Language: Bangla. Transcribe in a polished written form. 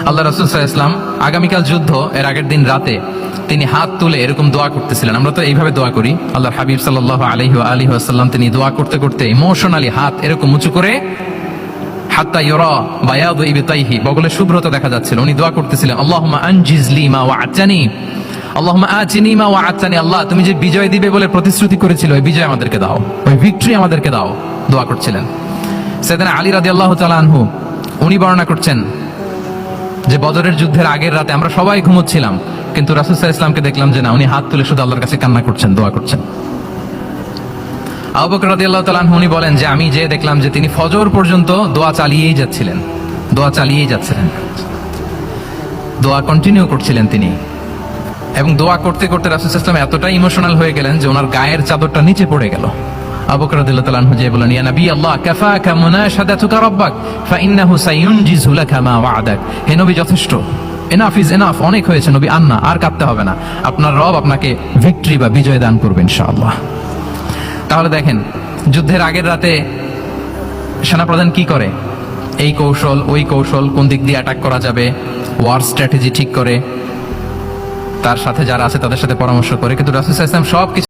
আল্লাহ রাসূল সাল্লাল্লাহু আলাইহি ওয়াসাল্লাম আগামীকাল যুদ্ধ এর আগের দিন রাতে তিনি হাত তুলে এরকম দোয়া করতেছিলেন। আমরা তো এইভাবে দোয়া করি। আল্লাহর হাবিব সাল্লাল্লাহু আলাইহি ওয়াসাল্লাম তিনি দোয়া করতে করতে ইমোশনালি হাত এরকম উঁচু করে হাত্তা ইউরা বায়াদু ইবতাইহি, বগলে শুভ্রতা দেখা যাচ্ছিল। উনি দোয়া করতেছিলেন, আল্লাহুম্মা আনজিজ লি মা ওয়া'আতানি, আল্লাহুম্মা আতিনি মা ওয়া'আতানি। আল্লাহ তুমি যে বিজয় দিবে বলে প্রতিশ্রুতি করেছিল, ওই বিজয় আমাদেরকে দাও, ওই ভিক্টরি আমাদেরকে দাও। দোয়া করছিলেন। সাইয়েদনা আলী রাদিয়াল্লাহু তাআলা আনহু উনি বর্ণনা করছেন যে বদরের যুদ্ধের আগের রাতে আমরা সবাই ঘুমোচ্ছিলাম, কিন্তু রাসূল সাল্লাল্লাহু আলাইহি ওয়াসাল্লামকে দেখলাম যে না, উনি হাত তুলে শুধু আল্লাহর কাছে কান্না করছেন, দোয়া করছেন। আবু বকর রাদিয়াল্লাহু তাআলা আনহু উনি বলেন যে আমি যে দেখলাম যে তিনি ফজর পর্যন্ত দোয়া চালিয়েই যাচ্ছিলেন, দোয়া কন্টিনিউ করছিলেন তিনি। এবং দোয়া করতে করতে রাসূল সাল্লাল্লাহু আলাইহি ওয়াসাল্লাম এতটাই ইমোশনাল হয়ে গেলেন যে ওনার গায়ের চাদরটা নিচে পড়ে গেল। আবু বকর রাদিয়াল্লাহু তাআলা আনহু যে বলেন, ইয়া নবী আল্লাহ, কাফাকা মুনাশাদাতুকা রাব্বাক ফাইন্নাহু সায়ুনজিজু লাকা মা ওয়া'আদাক। হে নবী, যথেষ্ট, এনাফ ইজ এনাফ, অনেক হয়েছে নবী, আর কাঁদতে হবে না। আপনার রব আপনাকে ভিক্টরি বা বিজয় দান করবে ইনশাআল্লাহ। তাহলে দেখেন, যুদ্ধের আগের রাতে সেনাপ্রধান কি করে? এই কৌশল ওই কৌশল, কোন দিক দিয়ে অ্যাটাক করা যাবে, ওয়ার স্ট্র্যাটেজি ঠিক করে, তার সাথে যারা আছে তাদের সাথে পরামর্শ করে। কিন্তু রাসূল সাল্লাল্লাহু আলাইহি ওয়াসাল্লাম সব